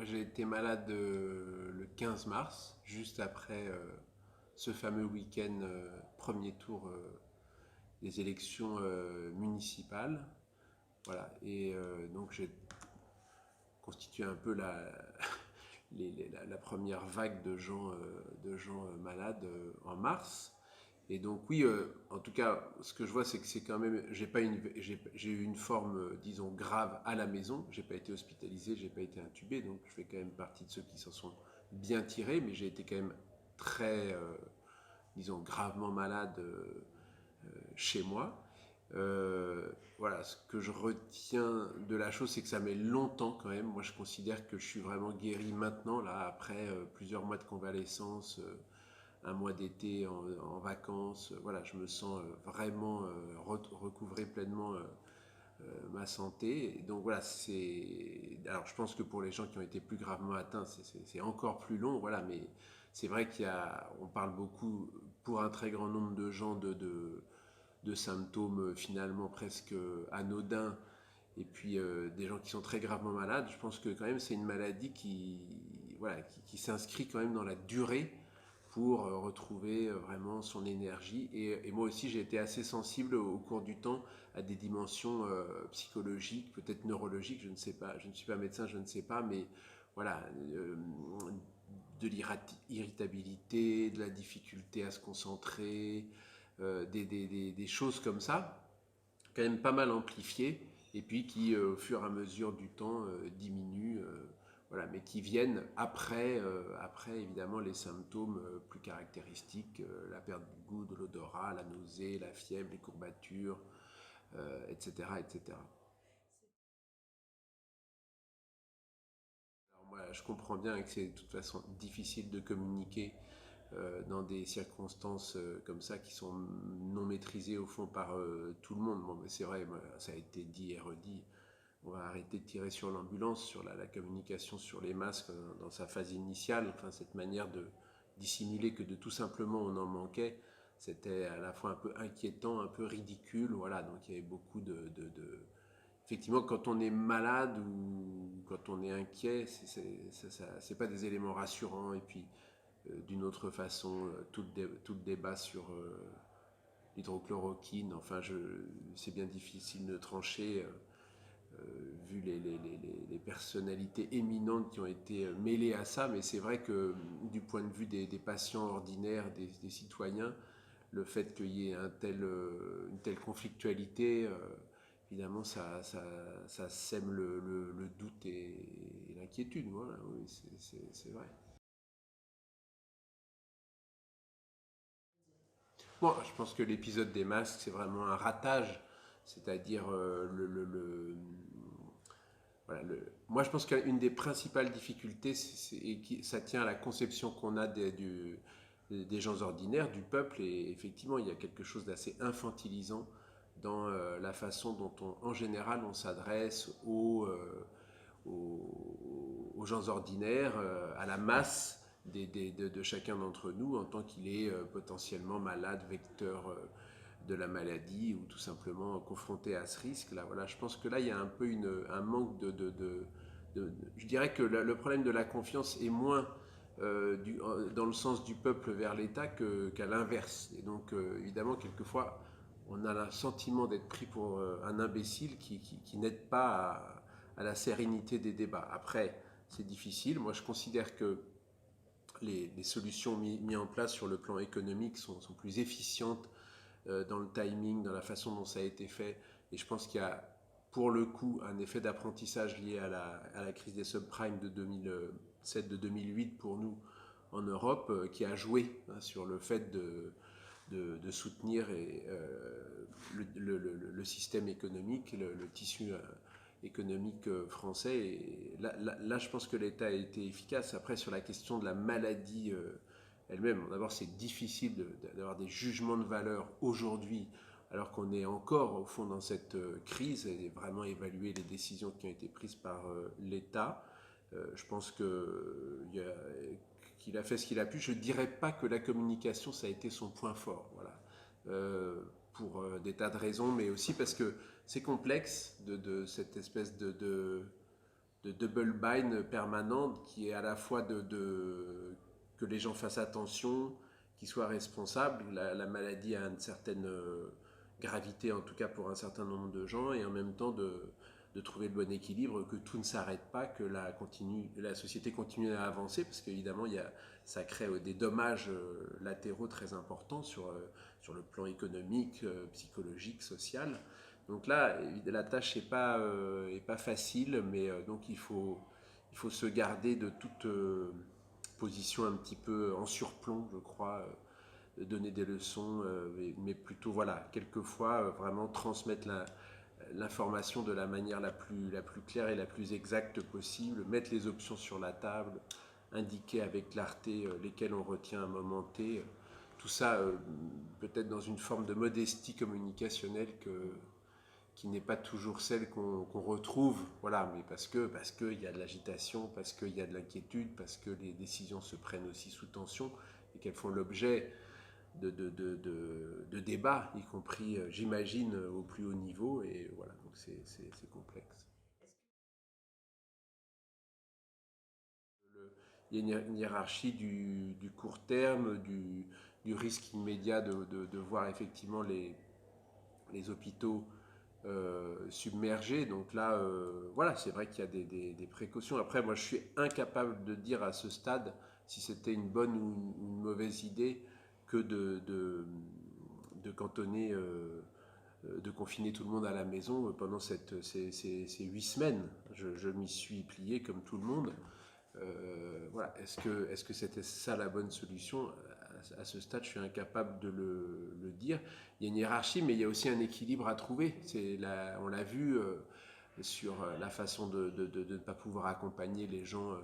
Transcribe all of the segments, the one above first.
Moi, j'ai été malade le 15 mars, juste après ce fameux week-end, premier tour des élections municipales. Voilà, et donc j'ai constitué un peu la première vague de gens malades en mars. Et donc oui, en tout cas, ce que je vois, c'est que c'est quand même, j'ai eu une forme, disons, grave à la maison. J'ai pas été hospitalisé, j'ai pas été intubé, donc je fais quand même partie de ceux qui s'en sont bien tirés, mais j'ai été quand même très, disons, gravement malade chez moi. Voilà, ce que je retiens de la chose, c'est que ça met longtemps quand même. Moi, je considère que je suis vraiment guéri maintenant, là, après plusieurs mois de convalescence, un mois d'été en vacances. Voilà, je me sens vraiment recouvrer pleinement ma santé. Et donc voilà, c'est. Alors, je pense que pour les gens qui ont été plus gravement atteints, c'est encore plus long. Voilà, mais c'est vrai on parle beaucoup pour un très grand nombre de gens de symptômes finalement presque anodins et puis des gens qui sont très gravement malades. Je pense que quand même c'est une maladie voilà, qui s'inscrit quand même dans la durée pour retrouver vraiment son énergie. Et moi aussi, j'ai été assez sensible au cours du temps à des dimensions psychologiques, peut-être neurologiques, je ne sais pas. Je ne suis pas médecin, je ne sais pas, mais voilà, de l'irritabilité, de la difficulté à se concentrer, des choses comme ça, quand même pas mal amplifiées, et puis qui, au fur et à mesure du temps, diminuent. Voilà, mais qui viennent après évidemment les symptômes plus caractéristiques, la perte du goût, de l'odorat, la nausée, la fièvre, les courbatures, etc., etc. Alors moi, je comprends bien que c'est de toute façon difficile de communiquer dans des circonstances comme ça qui sont non maîtrisées au fond par tout le monde. Bon, mais c'est vrai, ça a été dit et redit. On va arrêter de tirer sur l'ambulance, sur la communication sur les masques dans sa phase initiale, enfin cette manière de dissimuler que de tout simplement on en manquait, c'était à la fois un peu inquiétant, un peu ridicule, voilà, donc il y avait beaucoup Effectivement, quand on est malade ou quand on est inquiet, c'est pas des éléments rassurants, et puis d'une autre façon, tout le débat sur l'hydrochloroquine, enfin, c'est bien difficile de trancher vu les personnalités éminentes qui ont été mêlées à ça, mais c'est vrai que du point de vue des patients ordinaires, des citoyens, le fait qu'il y ait une telle conflictualité, évidemment, ça sème le doute et l'inquiétude. Voilà, oui, c'est vrai. Bon, je pense que l'épisode des masques, c'est vraiment un ratage, c'est-à-dire voilà, moi, je pense qu'une des principales difficultés, ça tient à la conception qu'on a des gens ordinaires, du peuple, et effectivement, il y a quelque chose d'assez infantilisant dans la façon dont en général, on s'adresse aux gens ordinaires, à la masse de chacun d'entre nous, en tant qu'il est potentiellement malade, vecteur de la maladie, ou tout simplement confronté à ce risque. Là, voilà, je pense que là, il y a un peu un manque je dirais que le problème de la confiance est moins dans le sens du peuple vers l'État qu'à l'inverse. Et donc, évidemment, quelquefois, on a le sentiment d'être pris pour un imbécile qui n'aide pas à la sérénité des débats. Après, c'est difficile. Moi, je considère que les solutions mises en place sur le plan économique sont plus efficientes dans le timing, dans la façon dont ça a été fait. Et je pense qu'il y a pour le coup un effet d'apprentissage lié à la crise des subprimes de 2007, de 2008 pour nous en Europe, qui a joué sur le fait de soutenir le système économique, le tissu économique français. Et là, je pense que l'État a été efficace. Après, sur la question de la maladie elle-même, d'abord, c'est difficile d'avoir des jugements de valeur aujourd'hui, alors qu'on est encore au fond dans cette crise, et vraiment évaluer les décisions qui ont été prises par l'État. Je pense qu'il a fait ce qu'il a pu. Je ne dirais pas que la communication, ça a été son point fort. Voilà. Euh, pour des tas de raisons, mais aussi parce que c'est complexe de cette espèce de double bind permanente qui est à la fois que les gens fassent attention, qu'ils soient responsables. La maladie a une certaine gravité, en tout cas pour un certain nombre de gens, et en même temps de trouver le bon équilibre, que tout ne s'arrête pas, que la société continue à avancer, parce qu'évidemment, ça crée des dommages latéraux très importants sur le plan économique, psychologique, social. Donc là, la tâche est pas facile, mais donc il faut se garder de toute position un petit peu en surplomb, je crois, donner des leçons, mais plutôt, voilà, quelquefois, vraiment transmettre l'information de la manière la plus claire et la plus exacte possible, mettre les options sur la table, indiquer avec clarté lesquelles on retient à un moment T. Tout ça, peut-être dans une forme de modestie communicationnelle qui n'est pas toujours celle qu'on retrouve, voilà, mais parce qu'il y a de l'agitation, parce qu'il y a de l'inquiétude, parce que les décisions se prennent aussi sous tension et qu'elles font l'objet de débats, y compris, j'imagine, au plus haut niveau, et voilà, donc c'est complexe. Il y a une hiérarchie du court terme, du risque immédiat de voir effectivement les hôpitaux submergés. Donc là, voilà, c'est vrai qu'il y a des précautions. Après, moi, je suis incapable de dire à ce stade si c'était une bonne ou une mauvaise idée que de cantonner, de confiner tout le monde à la maison pendant ces 8 semaines. Je m'y suis plié comme tout le monde. Voilà. Est-ce que c'était ça la bonne solution? À ce stade, je suis incapable de le dire. Il y a une hiérarchie, mais il y a aussi un équilibre à trouver. On l'a vu sur la façon de ne pas pouvoir accompagner les gens euh,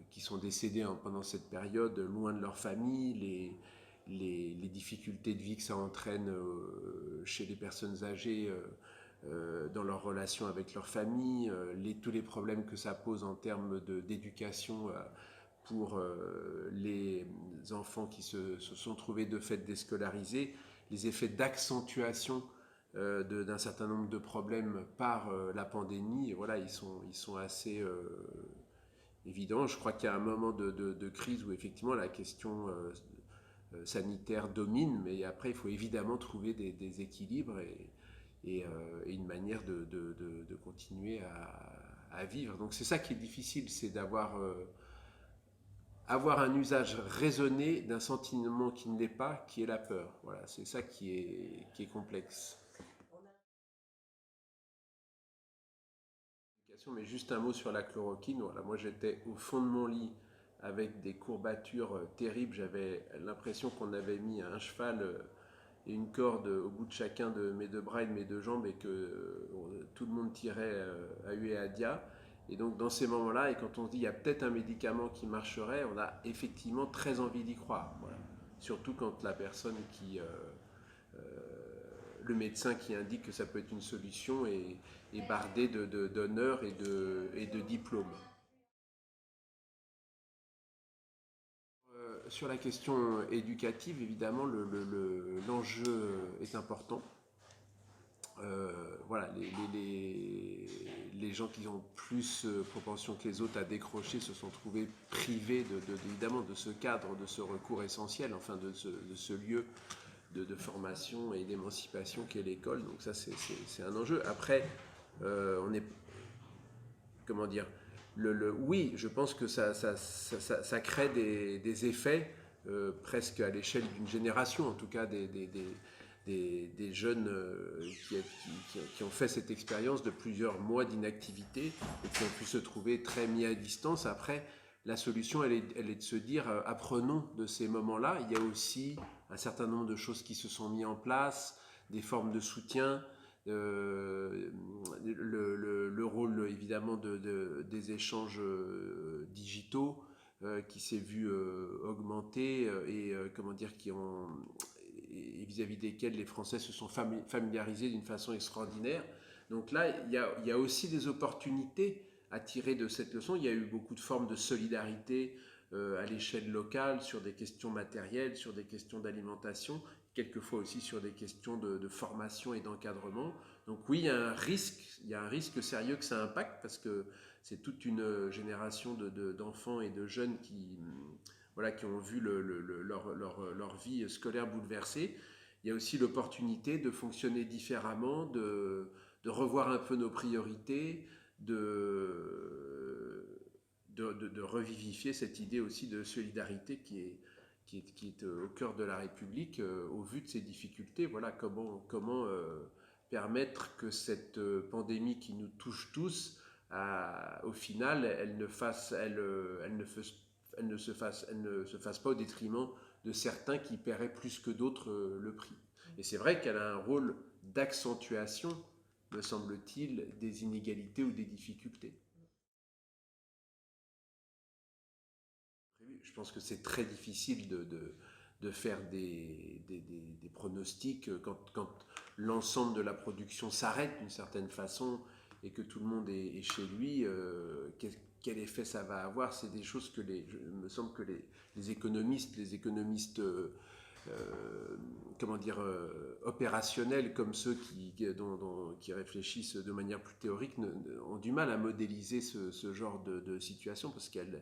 qui sont décédés pendant cette période, loin de leur famille, les difficultés de vie que ça entraîne chez les personnes âgées dans leur relation avec leur famille, tous les problèmes que ça pose en termes d'éducation pour les enfants qui se sont trouvés de fait déscolarisés, les effets d'accentuation d'un certain nombre de problèmes par la pandémie. Et voilà, ils sont assez évidents. Je crois qu'il y a un moment de crise où effectivement la question sanitaire domine, mais après il faut évidemment trouver des équilibres et une manière de continuer à vivre. Donc c'est ça qui est difficile, c'est avoir un usage raisonné d'un sentiment qui ne l'est pas, qui est la peur. Voilà, c'est ça qui est complexe. Mais juste un mot sur la chloroquine. Voilà, moi j'étais au fond de mon lit avec des courbatures terribles. J'avais l'impression qu'on avait mis un cheval et une corde au bout de chacun de mes deux bras et de mes deux jambes et que tout le monde tirait à huée et à dia. Et donc dans ces moments-là, et quand on se dit il y a peut-être un médicament qui marcherait, on a effectivement très envie d'y croire. Voilà. Surtout quand la personne euh, le médecin qui indique que ça peut être une solution est bardé d'honneur et de diplôme. Sur la question éducative, évidemment, l'enjeu est important. Voilà, les gens qui ont plus propension que les autres à décrocher se sont trouvés privés évidemment de ce cadre, de ce recours essentiel, enfin de ce lieu de formation et d'émancipation qu'est l'école. Donc ça, c'est un enjeu. Après, on est, comment dire, oui, je pense que ça crée des effets presque à l'échelle d'une génération, en tout cas des jeunes qui ont fait cette expérience de plusieurs mois d'inactivité et qui ont pu se trouver très mis à distance. Après, la solution, elle est de se dire, apprenons de ces moments-là. Il y a aussi un certain nombre de choses qui se sont mises en place, des formes de soutien, le rôle évidemment des échanges digitaux qui s'est vu augmenter et comment dire, et vis-à-vis desquels les Français se sont familiarisés d'une façon extraordinaire. Donc là, il y a aussi des opportunités à tirer de cette leçon. Il y a eu beaucoup de formes de solidarité à l'échelle locale sur des questions matérielles, sur des questions d'alimentation, quelquefois aussi sur des questions de formation et d'encadrement. Donc oui, il y a un risque sérieux que ça impacte parce que c'est toute une génération d'enfants et de jeunes voilà, qui ont vu leur vie scolaire bouleversée. Il y a aussi l'opportunité de fonctionner différemment, de revoir un peu nos priorités, de revivifier cette idée aussi de solidarité qui est au cœur de la République au vu de ces difficultés. Voilà comment permettre que cette pandémie qui nous touche tous, au final, elle ne se fasse pas au détriment de certains qui paieraient plus que d'autres le prix. Et c'est vrai qu'elle a un rôle d'accentuation, me semble-t-il, des inégalités ou des difficultés. Je pense que c'est très difficile de faire des pronostics quand l'ensemble de la production s'arrête d'une certaine façon et que tout le monde est chez lui. Quel effet ça va avoir? C'est des choses que il me semble que les économistes comment dire, opérationnels comme ceux qui réfléchissent de manière plus théorique ont du mal à modéliser ce genre de situation parce qu'elle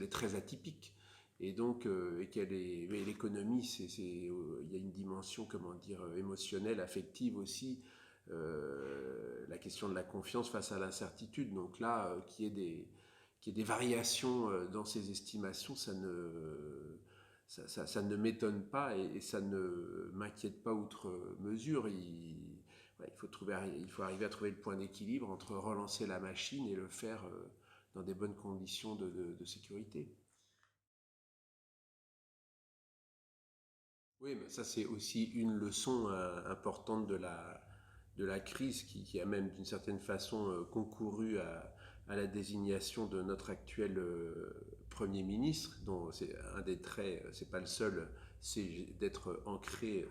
est très atypique. Et donc, l'économie, il y a une dimension, comment dire, émotionnelle, affective aussi, la question de la confiance face à l'incertitude. Donc là, qu'il y ait des variations dans ces estimations, ça ne m'étonne pas et ça ne m'inquiète pas outre mesure. Il faut arriver à trouver le point d'équilibre entre relancer la machine et le faire dans des bonnes conditions de sécurité. Oui, mais ça c'est aussi une leçon importante de la crise qui a même d'une certaine façon concouru à la désignation de notre actuel Premier ministre, dont c'est un des traits, c'est pas le seul, c'est d'être ancré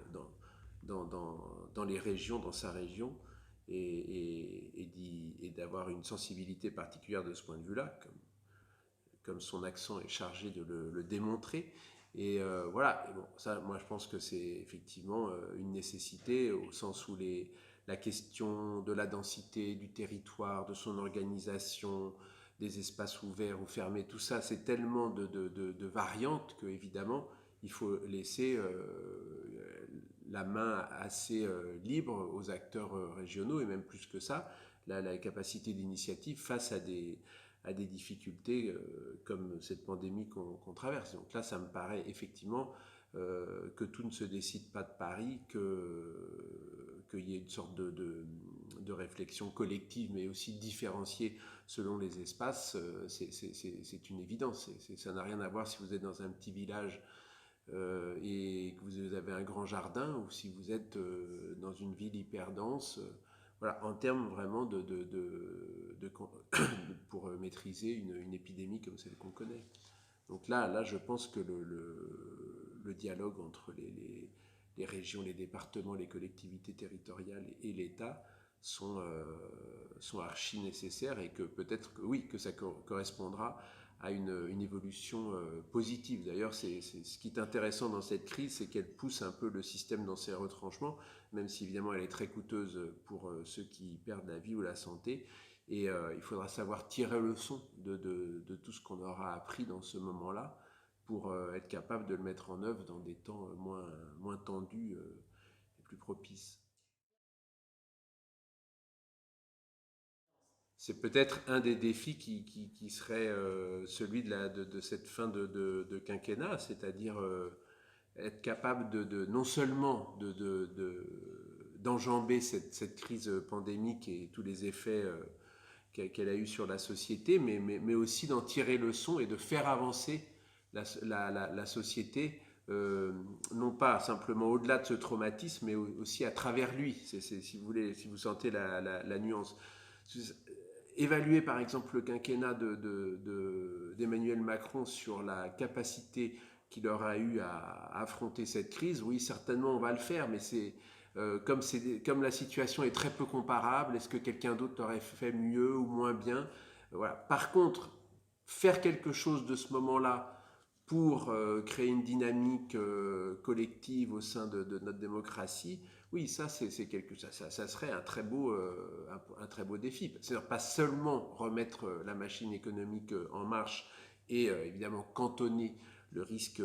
dans les régions, dans sa région, et d'avoir une sensibilité particulière de ce point de vue-là, comme son accent est chargé de le démontrer. Et voilà, et bon, ça, moi je pense que c'est effectivement une nécessité au sens où la question de la densité du territoire, de son organisation, des espaces ouverts ou fermés, tout ça, c'est tellement de variantes que évidemment il faut laisser la main assez libre aux acteurs régionaux et même plus que ça, la capacité d'initiative face à des difficultés comme cette pandémie qu'on traverse. Donc là, ça me paraît effectivement que tout ne se décide pas de Paris, qu'il y ait une sorte de réflexion collective, mais aussi différenciée selon les espaces. C'est une évidence. Ça n'a rien à voir si vous êtes dans un petit village et que vous avez un grand jardin ou si vous êtes dans une ville hyper dense. Voilà, en termes vraiment pour maîtriser une épidémie comme celle qu'on connaît. Donc là, je pense que le dialogue entre les régions, les départements, les collectivités territoriales et l'État sont archi nécessaires et que peut-être que oui, que ça correspondra à une évolution positive. D'ailleurs, ce qui est intéressant dans cette crise, c'est qu'elle pousse un peu le système dans ses retranchements, même si évidemment elle est très coûteuse pour ceux qui perdent la vie ou la santé. Et il faudra savoir tirer le son de tout ce qu'on aura appris dans ce moment-là pour être capable de le mettre en œuvre dans des temps moins tendus et plus propices. C'est peut-être un des défis qui serait celui de cette fin de quinquennat, c'est-à-dire être capable non seulement d'enjamber cette crise pandémique et tous les effets qu'elle a eu sur la société, mais aussi d'en tirer le son et de faire avancer la société, non pas simplement au-delà de ce traumatisme, mais aussi à travers lui, si vous voulez, si vous sentez la nuance. Évaluer par exemple le quinquennat d'Emmanuel Macron sur la capacité qu'il aura eu à affronter cette crise, oui, certainement on va le faire, mais comme la situation est très peu comparable, est-ce que quelqu'un d'autre aurait fait mieux ou moins bien? Voilà. Par contre, faire quelque chose de ce moment-là pour créer une dynamique collective au sein de notre démocratie, oui, ça, ça serait un très beau défi. C'est-à-dire pas seulement remettre la machine économique en marche et évidemment cantonner le risque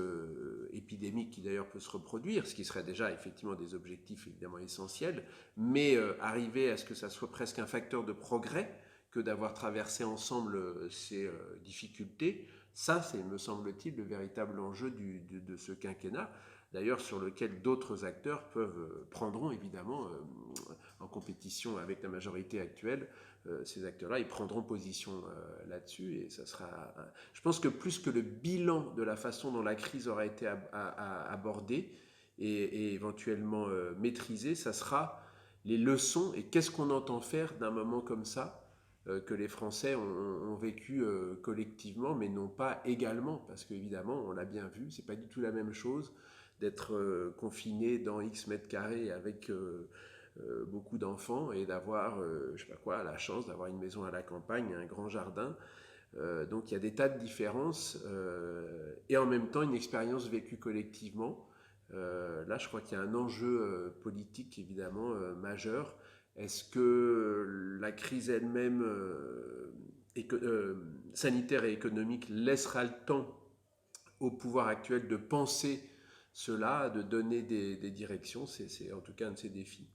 épidémique qui d'ailleurs peut se reproduire, ce qui serait déjà effectivement des objectifs évidemment essentiels, mais arriver à ce que ça soit presque un facteur de progrès que d'avoir traversé ensemble ces difficultés. Ça, c'est, me semble-t-il, le véritable enjeu de ce quinquennat, d'ailleurs sur lequel d'autres acteurs prendront évidemment, en compétition avec la majorité actuelle, ces acteurs-là, ils prendront position là-dessus et ça sera... Je pense que plus que le bilan de la façon dont la crise aura été abordée et éventuellement maîtrisée, ça sera les leçons et qu'est-ce qu'on entend faire d'un moment comme ça que les Français ont vécu collectivement, mais non pas également, parce qu'évidemment, on l'a bien vu, c'est pas du tout la même chose d'être confiné dans X mètres carrés avec beaucoup d'enfants et d'avoir, je sais pas quoi, la chance d'avoir une maison à la campagne, un grand jardin. Donc il y a des tas de différences et en même temps une expérience vécue collectivement. Là, je crois qu'il y a un enjeu politique évidemment majeur. Est-ce que la crise elle-même sanitaire et économique laissera le temps au pouvoir actuel de penser cela, de donner des directions? C'est en tout cas un de ces défis.